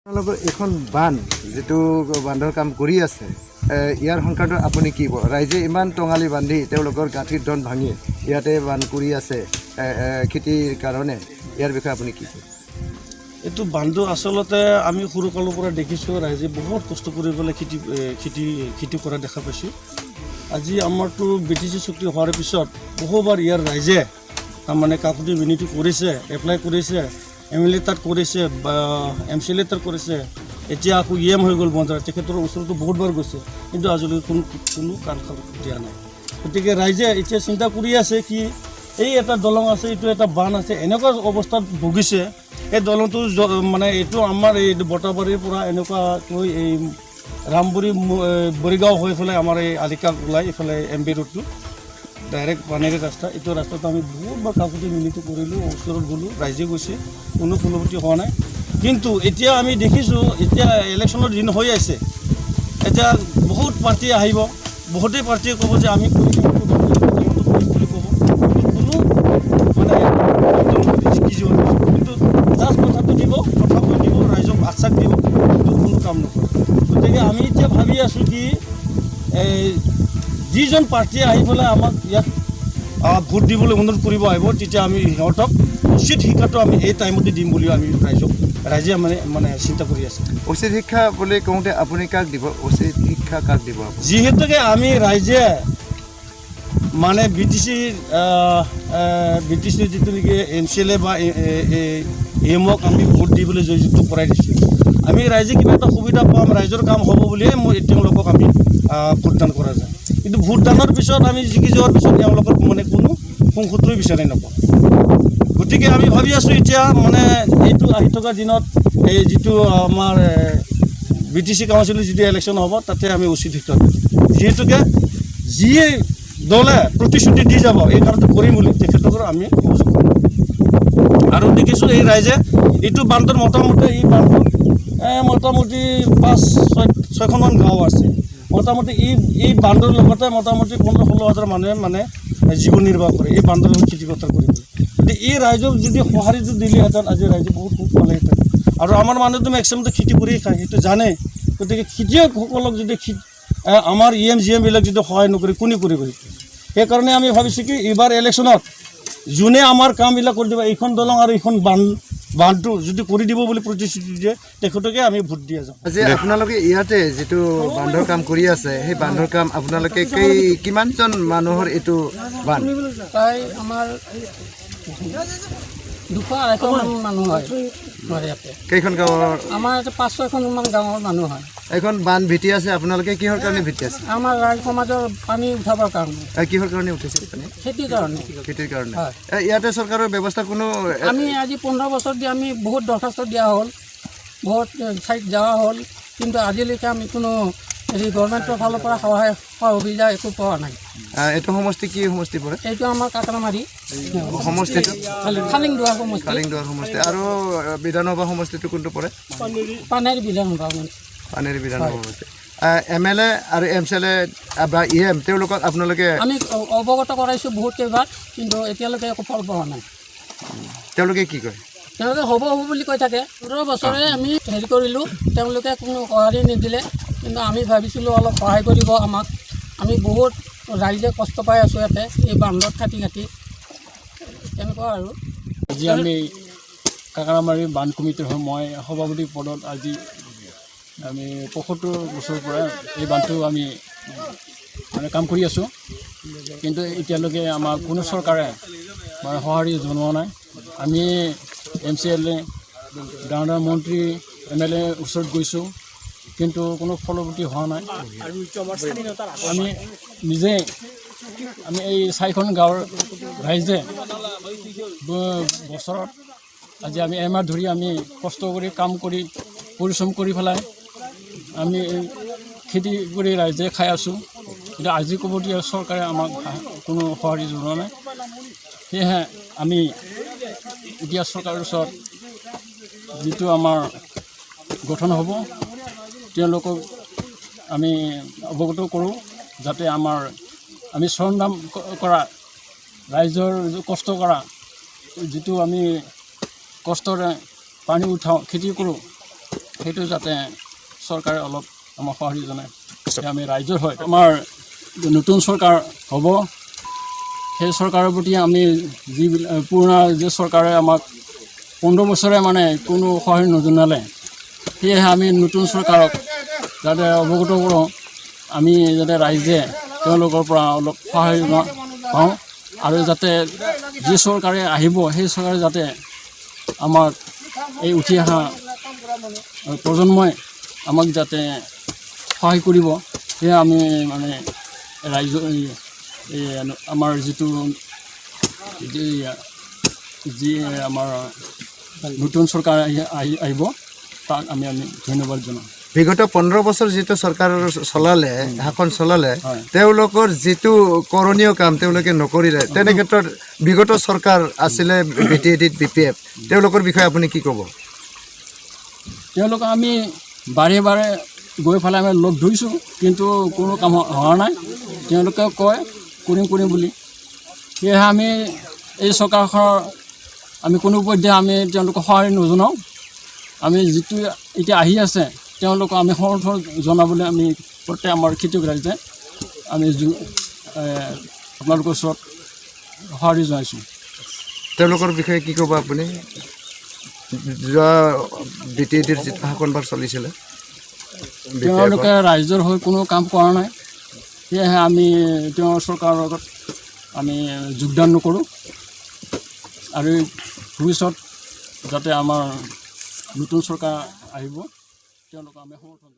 এখন বান যেটো বান্ধৰ কাম কৰি আছে ইয়াৰ সংক্ৰান্তত আপুনি কি ক'ব ৰাইজে ইমান টঙালি বান্ধি তেওঁলোকৰ গাঁঠিৰ দন ভাঙি ইয়াতে বান কৰি আছে খেতিৰ কাৰণে ইয়াৰ বিষয়ে আপুনি কি ক'ব এইটো বান্ধটো আচলতে আমি সৰুকালৰ পৰা দেখিছোঁ ৰাইজে বহুত কষ্ট কৰি পেলাই খেতি কৰা দেখা পাইছোঁ আজি আমাৰতো BTC চুক্তি হোৱাৰ পিছত বহুবাৰ ইয়াৰ ৰাইজে তাৰমানে কাকতি বিনীতি কৰিছে এপ্লাই কৰিছে MLA তাত কৰিছে বা MCLA তাত কৰিছে এতিয়া আকৌ EM হৈ গ'ল মন্ত্ৰী তেখেতৰ ওচৰতো বহুতবাৰ গৈছে কিন্তু আজিলৈকে কোনো কাণ দিয়া নাই গতিকে ৰাইজে এতিয়া চিন্তা কৰি আছে কি এই এটা দলং আছে এইটো এটা বান আছে এনেকুৱা অৱস্থাত ভুগিছে এই দলংটো মানে এইটো আমাৰ এই বটাবাৰীৰ পৰা এনেকুৱাকৈ এই ৰামবুৰী বৰিগাঁও হৈ পেলাই আমাৰ এই আলিকাক ওলাই এইফালে MB ৰোডটো ডাইৰেক্ট পানীৰ ৰাস্তা এইটো ৰাস্তাটো আমি বহুতবাৰ কাকতি মিলিত কৰিলোঁ ওচৰত গ'লোঁ ৰাইজে গৈছে কোনো ফলৱৰ্তী হোৱা নাই কিন্তু এতিয়া আমি দেখিছোঁ এতিয়া ইলেকশ্যনৰ দিন হৈ আছে এতিয়া বহুত পাৰ্টি আহিব বহুতেই পাৰ্টিয়ে ক'ব যে আমি কৰি দিম বুলি ক'ব কোনো মানে কিন্তু জাষ্ট কথাটো দিব কথা কৈ দিব ৰাইজক আশ্বাস দিব কিন্তু কোনো কাম নকৰে গতিকে আমি এতিয়া ভাবি আছোঁ কি যিজন পাৰ্টিয়ে আহি পেলাই আমাক ইয়াত ভোট দিবলৈ অনুৰোধ কৰিব আহিব তেতিয়া আমি সিহঁতক উচিত শিক্ষাটো আমি এই টাইমতে দিম বুলি আমি ৰাইজে মানে চিন্তা কৰি আছে উচিত শিক্ষা বুলি কওঁতে আপুনি কাক দিব উচিত শিক্ষা কাক দিব যিহেতুকে আমি ৰাইজে মানে BTC যিটো নেকি MCLA বা EMক আমি ভোট দিবলৈ জয়যুক্ত কৰাই দিছোঁ আমি ৰাইজে কিবা এটা সুবিধা পাম ৰাইজৰ কাম হ'ব বুলিয়ে তেওঁলোকক আমি ভোটদান কৰা যায় কিন্তু ভোটদানৰ পিছত আমি জিকি যোৱাৰ পিছত তেওঁলোকৰ মানে কোনো সংসূত্ৰই বিচাৰি নাপাওঁ গতিকে আমি ভাবি আছোঁ এতিয়া মানে এইটো আহি থকা দিনত এই যিটো আমাৰ BTC কাউন্সিলৰ যিটো ইলেকশ্যন হ'ব তাতে আমি উচিত শিক্ষা যিহেতুকে যিয়ে দলে প্ৰতিশ্ৰুতি দি যাব এই কামটো কৰিম বুলি তেখেতসকলক আমি সহযোগ কৰিম আৰু দেখিছোঁ এই ৰাইজে এইটো বান্ধৰ মোটামুটি এই বান্ধত মোটামুটি 5-6খনমান গাঁও আছে মোটামুটি এই বান্ধৰ লগতে মোটামুটি 15-16 হাজাৰ মানুহে মানে জীৱন নিৰ্বাহ কৰে এই বান্ধৰ লগত খেতি পথাৰ কৰিবলৈ গতিকে এই ৰাইজক যদি সঁহাৰিটো দিলেহেঁতেন আজি ৰাইজে বহুত সুখ পালেহেঁতেন আৰু আমাৰ মানুহটো মেক্সিমামটো খেতি কৰিয়ে খায় সেইটো জানে গতিকে খেতিয়কসকলক যদি আমাৰ EM GMবিলাক যদি সহায় নকৰে কোনে কৰিব সেইকাৰণে আমি ভাবিছোঁ কি এইবাৰ ইলেকশ্যনত যোনে আমাৰ কামবিলাক কৰি দিব এইখন দলং আৰু এইখন বান্ধটো যদি কৰি দিব বুলি প্ৰতিশ্ৰুতি দিয়ে তেখেতকে আমি ভোট দিয়া যাম আজি আপোনালোকে ইয়াতে যিটো বান্ধৰ কাম কৰি আছে সেই বান্ধৰ কাম আপোনালোকে কিমানজন মানুহৰ এইটো বান্ধ প্ৰায় আমাৰ 200-250 মানুহ হয় আমাৰ ইয়াতে কেইখন গাঁৱৰ আমাৰ ইয়াতে 5-6খনমান গাঁৱৰ মানুহ হয় এখন বান্ধ ভিটি আছে আপোনালোকে কিহৰ কাৰণে ভিটি আছে আমাৰ ৰাইজ সমাজৰ পানী উঠাবৰ কাৰণে কিহৰ কাৰণে উঠিছিল পানী খেতিৰ কাৰণে ইয়াতে চৰকাৰৰ ব্যৱস্থা কোনো আমি আজি 15 বছৰ দি আমি বহুত দৰখাস্ত দিয়া হ'ল বহুত ঠাইত যোৱা হ'ল কিন্তু আজিলৈকে আমি কোনো গভৰ্ণমেণ্টৰ ফালৰ পৰা সহায় সুবিধা একো পোৱা নাই এইটো সমষ্টি কি সমষ্টি পৰে এইটো আমাৰ কাকৰামাৰী সমষ্টিটো খালিংদুৱাৰ সমষ্টি আৰু বিধানসভা সমষ্টিটো কোনটো পৰে পানেৰী বিধানসভা সমষ্টি MLA আৰু MCLA বা EM তেওঁলোকক আপোনালোকে আমি অৱগত কৰাইছোঁ বহুত কেইবাৰ কিন্তু এতিয়ালৈকে একো ফল পোৱা নাই তেওঁলোকে কি কয় তেওঁলোকে হ'ব বুলি কৈ থাকে 15 বছৰে আমি হেৰি কৰিলোঁ তেওঁলোকে কোনো সঁহাৰি নিদিলে কিন্তু আমি ভাবিছিলোঁ অলপ সহায় কৰিব আমাক আমি বহুত ৰাইজে কষ্ট পাই আছোঁ ইয়াতে এই বান্ধত কাটি তেনেকুৱা আৰু আজি আমি কাকৰামাৰী বান্ধ কমিটিৰ মই সভাপতি পদত আজি আমি 75 বছৰৰ পৰা এই বান্ধটো আমি মানে কাম কৰি আছোঁ কিন্তু এতিয়ালৈকে আমাৰ কোনো চৰকাৰে মানে সঁহাৰি জনোৱা নাই আমি MCLA ডাঙৰ মন্ত্ৰী MLA ওচৰত গৈছোঁ কিন্তু কোনো ফলৱৰ্তী হোৱা নাই আমি নিজে আমি এই 4খন গাঁৱৰ ৰাইজে বছৰত আজি আমি এমাহ ধৰি আমি কষ্ট কৰি কাম কৰি পৰিশ্ৰম কৰি পেলাই আমি খেতি কৰি ৰাইজে খাই আছোঁ কিন্তু আজি ক'ব দিয়ে চৰকাৰে আমাক কোনো সঁহাৰি জনোৱা নাই সেয়েহে আমি এতিয়া চৰকাৰৰ ওচৰত যিটো আমাৰ গঠন হ'ব তেওঁলোকক আমি অৱগত কৰোঁ যাতে আমি শ্ৰমদান কৰা ৰাইজৰ কষ্ট কৰা যিটো আমি কষ্টৰে পানী উঠাওঁ খেতি কৰোঁ সেইটো যাতে চৰকাৰে অলপ আমাক সঁহাৰি জনায় আমি ৰাইজৰ হয় আমাৰ নতুন চৰকাৰ হ'ব সেই চৰকাৰৰ প্ৰতি আমি যিবিলাক পুৰণা যে চৰকাৰে আমাক 15 বছৰে মানে কোনো সঁহাৰি নজনালে সেয়েহে আমি নতুন চৰকাৰক যাতে অৱগত কৰোঁ আমি যাতে ৰাইজে তেওঁলোকৰ পৰা অলপ সহায় পাওঁ আৰু যাতে যি চৰকাৰে আহিব সেই চৰকাৰে যাতে আমাক এই উঠি অহা প্ৰজন্মই আমাক যাতে সহায় কৰিব সেয়া আমি মানে ৰাইজৰ এই আমাৰ যিটো যি আমাৰ নতুন চৰকাৰ আহিব তাক আমি ধন্যবাদ জনাওঁ বিগত 15 বছৰ যিটো চৰকাৰ চলালে শাসন চলালে তেওঁলোকৰ যিটো কৰণীয় কাম তেওঁলোকে নকৰিলে তেনে ক্ষেত্ৰত বিগত চৰকাৰ আছিলে BTAD BPF তেওঁলোকৰ বিষয়ে আপুনি কি ক'ব তেওঁলোকক আমি বাৰে বাৰে গৈ পেলাই আমি লগ ধৰিছোঁ কিন্তু কোনো কাম হোৱা নাই তেওঁলোকে কয় কৰিম বুলি সেয়েহে আমি এই চৰকাৰখনৰ আমি কোনো পৰ্যায়ে আমি তেওঁলোকক সঁহাৰি নজনাওঁ আমি যিটো এতিয়া আহি আছে তেওঁলোকক আমি সমৰ্থন জনাবলৈ আমি প্ৰত্যেক আমাৰ খেতিয়ক ৰাইজে আমি আপোনালোকৰ ওচৰত সঁহাৰি জনাইছোঁ তেওঁলোকৰ বিষয়ে কি ক'ব আপুনি যোৱা BTADৰ যিটো শাসনভাৰ চলিছিলে তেওঁলোকে ৰাইজৰ হৈ কোনো কাম কৰা নাই সেয়েহে আমি তেওঁৰ চৰকাৰৰ লগত আমি যোগদান নকৰোঁ আৰু ভৱিষ্যত যাতে আমাৰ নতুন চৰকাৰ আহিব তেওঁলোকক আমি সমৰ্থন